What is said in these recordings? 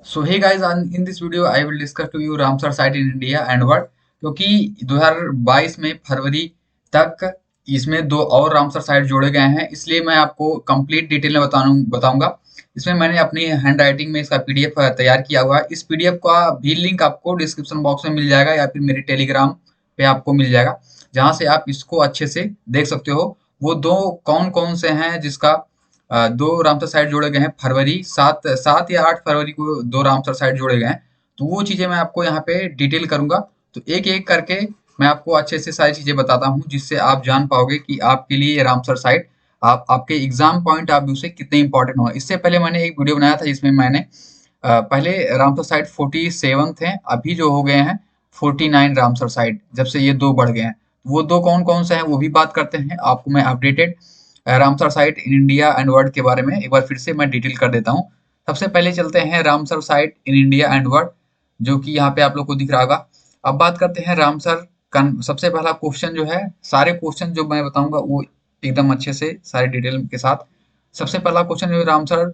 So hey guys, in this video I will discuss to you Ramsar site in India and world. क्योंकि 2022 में फरवरी तक इसमें दो और रामसर साइट जोड़े गए हैं, इसलिए मैं आपको कंप्लीट डिटेल में बताऊंगा। इसमें मैंने अपनी हैंड राइटिंग में इसका पीडीएफ तैयार किया हुआ है। इस पीडीएफ का भी लिंक आपको डिस्क्रिप्शन बॉक्स में मिल जाएगा या फिर मेरे टेलीग्राम पे आपको मिल जाएगा, जहां से आप इसको अच्छे से देख सकते हो। वो दो कौन कौन से हैं जिसका दो रामसर साइट जोड़े गए हैं। फरवरी 7 या 8 फरवरी को दो रामसर साइट जोड़े गए हैं। तो वो चीजें मैं आपको यहाँ पे डिटेल करूंगा। तो एक एक करके मैं आपको अच्छे से सारी चीजें बताता हूँ, जिससे आप जान पाओगे कि आपके लिए ये रामसर साइट आपके एग्जाम पॉइंट ऑफ व्यू से कितने इंपॉर्टेंट होगा। इससे पहले मैंने एक वीडियो बनाया था जिसमें मैंने पहले रामसर साइट 47 थे, अभी जो हो गए हैं 49 रामसर साइट, जब से ये दो बढ़ गए हैं। वो दो कौन कौन से हैं वो भी बात करते हैं। आपको मैं updated Ramsar site in India and world के बारे में एक बार फिर से मैं डिटेल कर देता हूँ। सबसे पहले चलते हैं Ramsar site in India and world, जो कि यहाँ पे आप लोग को दिख रहा होगा। अब बात करते हैं रामसर का। सबसे पहला क्वेश्चन जो है, सारे क्वेश्चन जो मैं बताऊंगा वो एकदम अच्छे से सारे डिटेल के साथ। सबसे पहला क्वेश्चन जो रामसर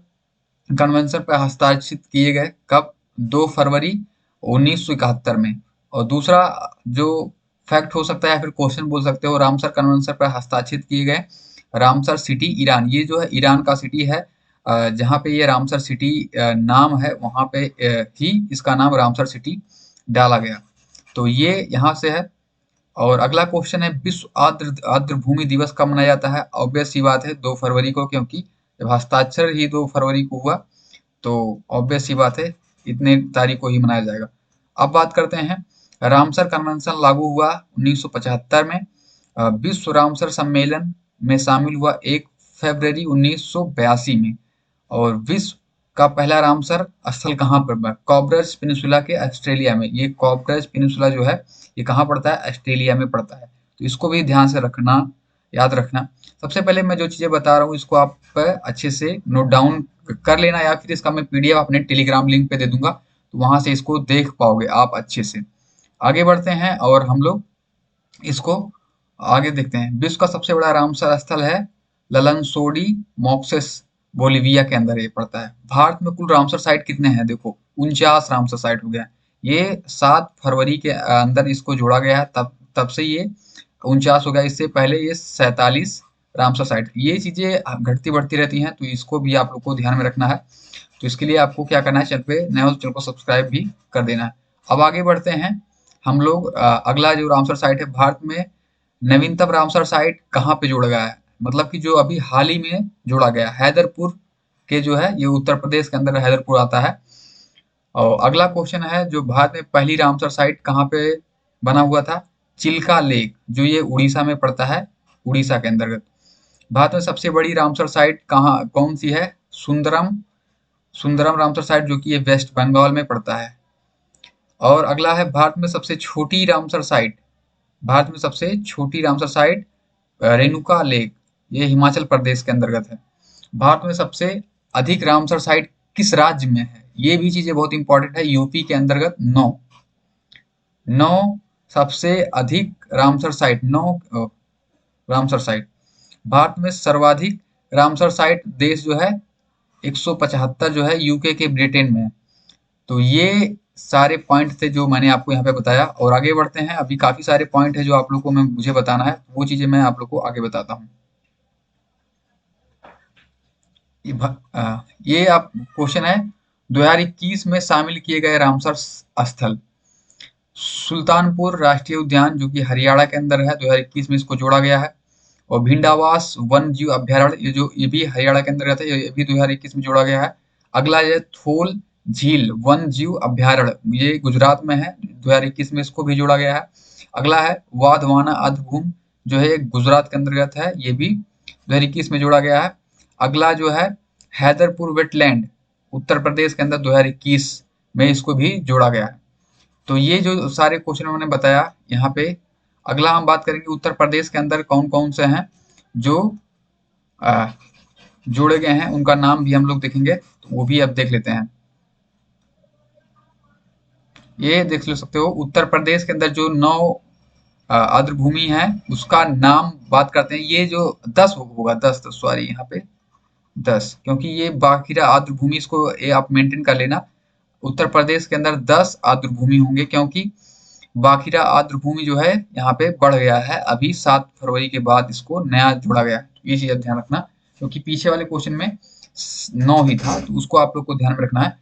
कन्वेंशन पर हस्ताक्षरित किए गए कब? 2 फरवरी 1971 में। और दूसरा जो फैक्ट हो सकता है या फिर क्वेश्चन बोल सकते हो, रामसर कन्वेंशन पर हस्ताक्षरित किए गए रामसर सिटी ईरान। ये जो है ईरान का सिटी है, जहाँ पे ये रामसर सिटी नाम है, वहाँ पे ही इसका नाम रामसर सिटी डाला गया। तो ये यहाँ से है। और अगला क्वेश्चन है, विश्व आर्द्र आर्द्र भूमि दिवस कब मनाया जाता है? ऑब्वियस सी बात है 2 फरवरी को, क्योंकि जब हस्ताक्षर ही 2 फरवरी को हुआ तो ऑब्वियस सी बात है इतने तारीख को ही मनाया जाएगा। अब बात करते हैं, रामसर कन्वेंशन लागू हुआ 1975 में। विश्व रामसर सम्मेलन में शामिल हुआ 1 फरवरी 1982 में। और विश्व का पहला रामसर स्थल कहाँ पर बना? कॉर्बरस पेनिनसुला के ऑस्ट्रेलिया में। ये कॉर्बरस पेनिनसुला जो है ये कहाँ पड़ता है? ऑस्ट्रेलिया में पड़ता है। तो इसको भी ध्यान से रखना, याद रखना। सबसे पहले मैं जो चीजें बता रहा हूँ इसको आप अच्छे से नोट डाउन कर लेना, या फिर इसका मैं पीडीएफ अपने टेलीग्राम लिंक पे दे दूंगा, तो वहां से इसको देख पाओगे आप अच्छे से। आगे बढ़ते हैं और हम लोग इसको आगे देखते हैं। विश्व का सबसे बड़ा रामसर स्थल है ललनसोडी मॉक्सेस, बोलिविया के अंदर ये पड़ता है। भारत में कुल रामसर साइट कितने हैं? देखो 49 रामसर साइट हो गया। ये 7 फरवरी के अंदर इसको जोड़ा गया है, तब तब से ये 49 हो गया। इससे पहले ये 47 रामसर साइट। ये चीजें घटती बढ़ती रहती हैं, तो इसको भी आप लोग को ध्यान में रखना है। तो इसके लिए आपको क्या करना है, चैनल पे नए हो तो चैनल को सब्सक्राइब भी कर देना है। अब आगे बढ़ते हैं हम लोग। अगला जो रामसर साइट है, भारत में नवीनतम रामसर साइट कहाँ पे जोड़ा गया है? मतलब कि जो अभी हाल ही में जोड़ा गया, हैदरपुर के जो है, ये उत्तर प्रदेश के अंदर हैदरपुर आता है। और अगला क्वेश्चन है, जो भारत में पहली रामसर साइट कहाँ पे बना हुआ था? चिल्का लेक, जो ये उड़ीसा में पड़ता है, उड़ीसा के अंतर्गत। भारत में सबसे बड़ी रामसर साइट कहाँ कौन सी है? सुंदरम सुंदरम रामसर साइट, जो कि ये वेस्ट बंगाल में पड़ता है। और अगला है, भारत में सबसे छोटी रामसर साइट। भारत में सबसे छोटी रामसर साइट रेणुका लेक, ये हिमाचल प्रदेश के अंतर्गत है। भारत में सबसे अधिक रामसर साइट किस राज्य में है? ये भी चीजें बहुत इंपॉर्टेंट है। यूपी के अंतर्गत 9 9 सबसे अधिक Ramsar site, 9 Ramsar site. Bharat में सर्वाधिक रामसर साइट देश जो है 175 जो है यूके के ब्रिटेन में है। तो ये सारे पॉइंट थे जो मैंने आपको यहाँ पे बताया। और आगे बढ़ते हैं, अभी काफी सारे पॉइंट है जो आप लोग को मुझे बताना है, वो चीजें मैं आप लोग को आगे बताता हूँ। ये आप क्वेश्चन है, 2021 में शामिल किए गए रामसर स्थल। सुल्तानपुर राष्ट्रीय उद्यान, जो कि हरियाणा के अंदर है, 2021 में इसको जोड़ा गया है। और भिंडावास वन जीव अभ्यारण्य, ये भी हरियाणा के अंदर रहता है, ये भी 2021 में जोड़ा गया है। अगला ये थोल झील वन जीव अभ्यारण्य, ये गुजरात में है, 2021 में इसको भी जोड़ा गया है। अगला है वाधवाना आर्द्रभूमि, जो है गुजरात के अंतर्गत है, ये भी 2021 में जोड़ा गया है। अगला जो है हैदरपुर वेटलैंड, उत्तर प्रदेश के अंदर 2021 में इसको भी जोड़ा गया है। तो ये जो सारे क्वेश्चन मैंने बताया यहाँ पे। अगला हम बात करेंगे उत्तर प्रदेश के अंदर कौन कौन से हैं जो आ, जोड़े गए हैं, उनका नाम भी हम लोग देखेंगे, तो वो भी अब देख लेते हैं। ये देख लो सकते हो, उत्तर प्रदेश के अंदर जो 9 आर्द्र भूमि है उसका नाम बात करते हैं। ये जो 10 होगा, 10 सॉरी, यहाँ पे 10, क्योंकि ये बाकी आर्द्र भूमि, इसको ये आप मेंटेन कर लेना। उत्तर प्रदेश के अंदर 10 आर्द्रभूमि होंगे, क्योंकि बाखिरा आर्द्रभूमि जो है यहाँ पे बढ़ गया है, अभी 7 फरवरी के बाद इसको नया जोड़ा गया है। ये चीज ध्यान रखना, क्योंकि पीछे वाले क्वेश्चन में 9 ही था, तो उसको आप लोग को ध्यान में रखना है।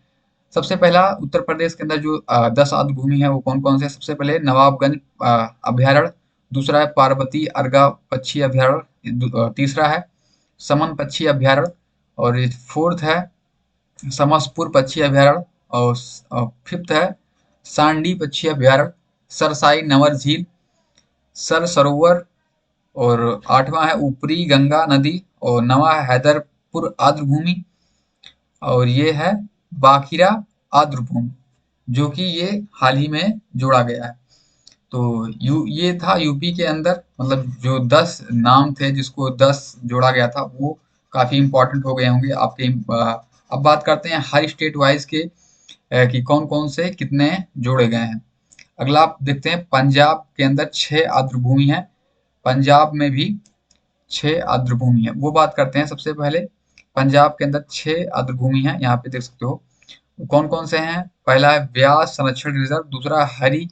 सबसे पहला उत्तर प्रदेश के अंदर जो 10 आर्द्रभूमि है वो कौन कौन से? सबसे पहले नवाबगंज अभ्यारण्य, दूसरा है पार्वती अर्गा पक्षी अभ्यारण्य, तीसरा है समन पक्षी अभ्यारण्य, और फोर्थ है समसपुर पक्षी अभ्यारण्य, और फिफ्थ है सांडी पक्षी अभ्यारण्य, सरसाई नंवर झील, सर सरोवर, और आठवां है ऊपरी गंगा नदी, और नवा है हैदरपुर आर्द्रभूमि, और ये है बाखिरा आर्द्रभूमि, जो कि ये हाल ही में जोड़ा गया है। तो ये था यूपी के अंदर, मतलब जो 10 नाम थे जिसको 10 जोड़ा गया था, वो काफी इंपॉर्टेंट हो गए होंगे आपके। अब बात करते हैं हर स्टेट वाइज के कि कौन कौन से कितने जोड़े गए हैं। अगला आप देखते हैं पंजाब के अंदर 6 आर्द्रभूमि है, पंजाब में भी 6 आर्द्रभूमि है, वो बात करते हैं। सबसे पहले पंजाब के अंदर 6 आर्द्रभूमि है, यहाँ पे देख सकते हो कौन कौन से हैं। पहला है व्यास संरक्षण रिजर्व, दूसरा हरी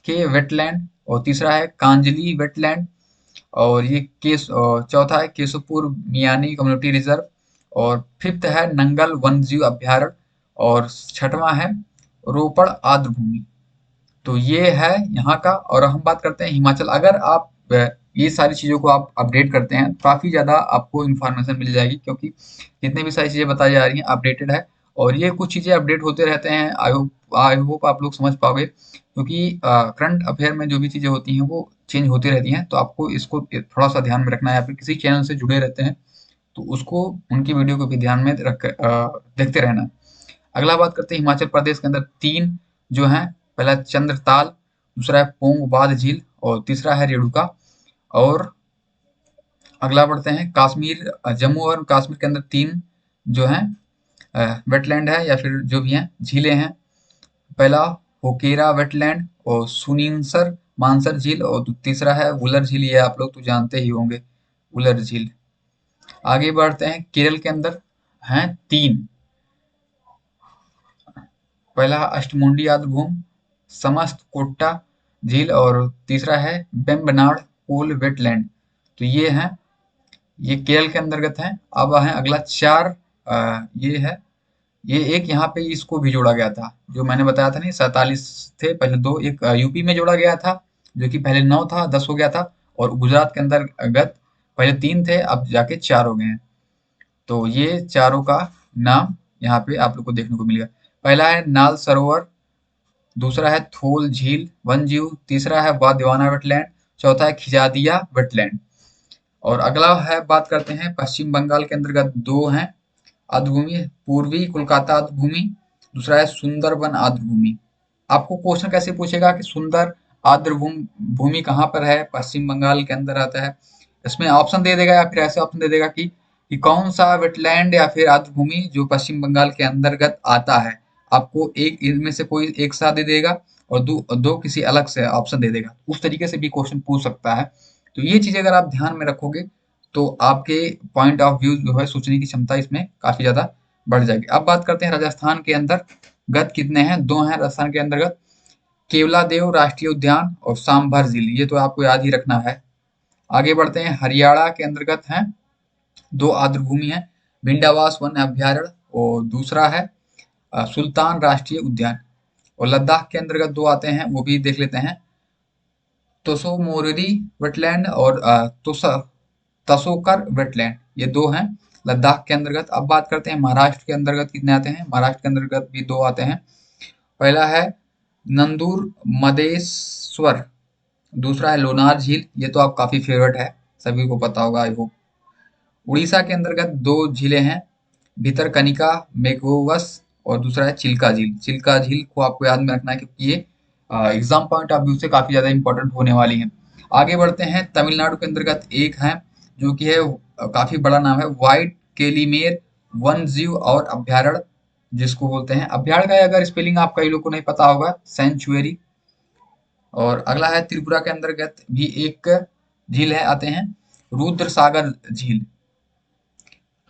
के वेटलैंड, और तीसरा है कांजली वेटलैंड, और ये चौथा है केशवपुर मियानी कम्युनिटी रिजर्व, और फिफ्थ है नंगल वन्यजीव अभ्यारण्य, और छठवां है रोपड़ आर्द्रभूमि। तो ये है यहाँ का। और हम बात करते हैं हिमाचल। अगर आप ये सारी चीजों को आप अपडेट करते हैं, काफी ज्यादा आपको इन्फॉर्मेशन मिल जाएगी, क्योंकि जितने भी सारी चीजें बताई जा रही हैं अपडेटेड है, और ये कुछ चीजें अपडेट होते रहते हैं। आई होप आप लोग समझ पाओगे, क्योंकि करंट अफेयर में जो भी चीजें होती हैं वो चेंज होती रहती हैं, तो आपको इसको थोड़ा सा ध्यान में रखना है। या फिर किसी चैनल से जुड़े रहते हैं तो उसको, उनकी वीडियो को भी ध्यान में रख देखते रहना। अगला बात करते हैं हिमाचल प्रदेश के अंदर 3 जो हैं, पहला चंद्रताल, दूसरा है पोंग बांध झील, और तीसरा है रेणुका। और अगला बढ़ते हैं कश्मीर, जम्मू और कश्मीर के अंदर 3 जो हैं वेटलैंड है, या फिर जो भी हैं झीलें हैं। पहला होकेरा वेटलैंड, और सुनिनसर मानसर झील, और तीसरा है वुलर झील, ये आप लोग तो जानते ही होंगे, वुलर झील। आगे बढ़ते हैं केरल के अंदर हैं 3, पहला अष्टमुंडी आर्द्रभूमि, समस्त कोट्टा झील, और तीसरा है बेम्बनाड कोल वेटलैंड। तो ये हैं, ये केरल के अंतर्गत हैं। अब है अगला 4, ये है, ये एक यहाँ पे इसको भी जोड़ा गया था, जो मैंने बताया था नहीं 47 थे पहले 2, एक यूपी में जोड़ा गया था जो कि पहले 9 था, 10 हो गया था, और गुजरात के अंतर्गत पहले 3 थे, अब जाके 4 हो गए हैं। तो ये चारों का नाम यहाँ पे आप लोग को देखने को मिलेगा। पहला है नाल सरोवर, दूसरा है थोल झील वनजीव, तीसरा है वादियाना वेटलैंड, चौथा है खिजादिया वेटलैंड। और अगला है, बात करते हैं पश्चिम बंगाल के अंतर्गत 2 हैं आर्द्रभूमि, पूर्वी कोलकाता आर्द्रभूमि, दूसरा है सुंदरबन आर्द्रभूमि। आपको क्वेश्चन कैसे पूछेगा कि सुंदर आर्द्रभूमि भूमि कहाँ पर है, पश्चिम बंगाल के अंदर आता है। इसमें ऑप्शन दे देगा, या फिर ऐसे ऑप्शन दे देगा कि कौन सा वेटलैंड या फिर आर्द्रभूमि जो पश्चिम बंगाल के अंतर्गत आता है। आपको एक इनमें से कोई एक सा दे देगा, और दो किसी अलग से ऑप्शन दे देगा। उस तरीके से भी क्वेश्चन पूछ सकता है। तो ये चीजें अगर आप ध्यान में रखोगे तो आपके पॉइंट ऑफ व्यू जो है, सोचने की क्षमता इसमें काफी ज्यादा बढ़ जाएगी। अब बात करते हैं राजस्थान के अंदर गत कितने हैं। 2 हैं राजस्थान के अंतर्गत, केवलादेव राष्ट्रीय उद्यान और सांभर झील, ये तो आपको याद ही रखना है। आगे बढ़ते हैं हरियाणा के अंतर्गत हैं 2 आर्द्रभूमि हैं, भिंडावास वन अभ्यारण्य, और दूसरा है सुल्तान राष्ट्रीय उद्यान। और लद्दाख के अंतर्गत 2 आते हैं, वो भी देख लेते हैं, तोसो मोरिरी वेटलैंड और तसोकर वेटलैंड, ये 2 हैं लद्दाख के अंतर्गत। अब बात करते हैं महाराष्ट्र के अंतर्गत कितने आते हैं। महाराष्ट्र के अंतर्गत भी 2 आते हैं, पहला है नंदूर मदेश्वर, दूसरा है लोनार झील, ये तो आप काफी फेवरेट है, सभी को पता होगा आई होप। उड़ीसा के अंतर्गत 2 झीलें हैं, भितरकनिका मेघोवस, और दूसरा है चिल्का झील। चिल्का झील को आपको याद में रखना है, क्योंकि ये एग्जाम पॉइंट ऑफ व्यू से काफी ज्यादा इंपॉर्टेंट होने वाली है। आगे बढ़ते हैं तमिलनाडु के अंतर्गत एक है, जो कि है काफी बड़ा नाम है, व्हाइट केलीमेर वन जीव और अभ्यारण्य, जिसको बोलते हैं अभ्यारण्य का अगर स्पेलिंग आपका ये लोग को नहीं पता होगा, सेंचुरी। और अगला है त्रिपुरा के अंतर्गत भी एक झील है, आते हैं रुद्र सागर झील।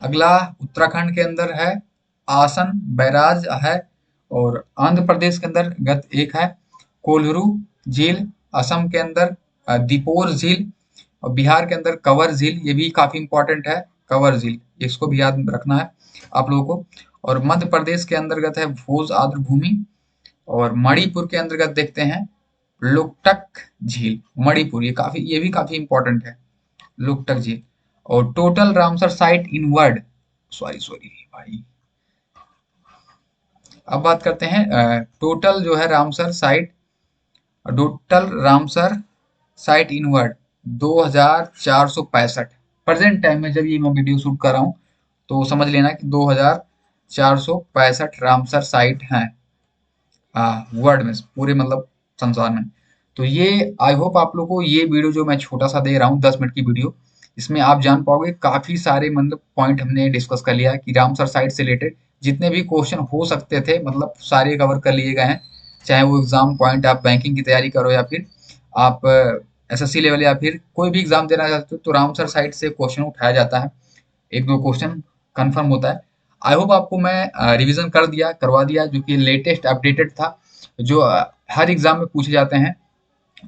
अगला उत्तराखंड के अंदर है आसन बैराज है, और आंध्र प्रदेश के अंतर्गत एक है कोल्हरू झील, असम के अंदर दीपोर झील, और बिहार के अंदर कंवर झील, ये भी काफी इंपॉर्टेंट है, कंवर झील, इसको भी याद रखना है आप लोगों को। और मध्य प्रदेश के अंतर्गत है भोज आर्द्र भूमि, और मणिपुर के अंतर्गत देखते हैं लोकटक झील, मणिपुर, ये भी काफी इंपॉर्टेंट है, लोकटक झील। और total Ramsar site in world, sorry sorry भाई, अब बात करते हैं टोटल जो है Ramsar site, total Ramsar site in world 2465 present time में, जब ये मैं वीडियो शूट कर रहा हूँ तो समझ लेना कि 2465 रामसर साइट हैं वर्ल्ड में, पूरे मतलब संसार में। तो ये आई होप आप लोगों को ये वीडियो जो मैं छोटा सा दे रहा हूँ 10 मिनट की वीडियो, इसमें आप जान पाओगे काफी सारे मतलब पॉइंट हमने डिस्कस कर लिया कि रामसर साइट से रिलेटेड जितने भी क्वेश्चन हो सकते थे मतलब सारे कवर कर लिए गए हैं। चाहे वो एग्जाम पॉइंट आप बैंकिंग की तैयारी करो या फिर आप एसएससी लेवल या फिर कोई भी एग्जाम देना चाहते हो तो रामसर साइट से क्वेश्चन उठाया जाता है, एक दो क्वेश्चन कंफर्म होता है। आई होप आपको मैं रिवीजन करवा दिया जो कि लेटेस्ट अपडेटेड था, जो हर एग्जाम में पूछे जाते हैं।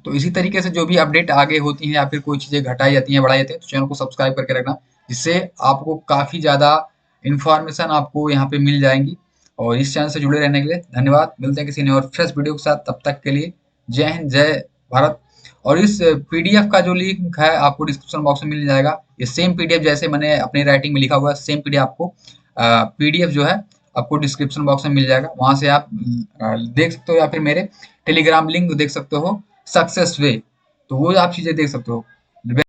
तो इसी तरीके से जो भी अपडेट आगे होती हैं या फिर कोई चीजें घटाई जाती हैं बढ़ाई जाती हैं तो चैनल को सब्सक्राइब करके रखना, जिससे आपको काफी ज्यादा इंफॉर्मेशन आपको यहाँ पे मिल जाएंगी। और इस चैनल से जुड़े रहने के लिए धन्यवाद, मिलते हैं किसी नए और फ्रेश वीडियो के साथ, तब तक के लिए जय हिंद जय भारत। और इस पीडीएफ का जो लिंक है आपको डिस्क्रिप्शन बॉक्स में मिल जाएगा, ये सेम पीडीएफ जैसे मैंने अपनी राइटिंग में लिखा हुआ है सेम पीडीएफ आपको पीडीएफ जो है आपको डिस्क्रिप्शन बॉक्स में मिल जाएगा, वहां से आप देख सकते हो, या फिर मेरे टेलीग्राम लिंक देख सकते हो सक्सेस वे, तो वो आप चीजें देख सकते हो।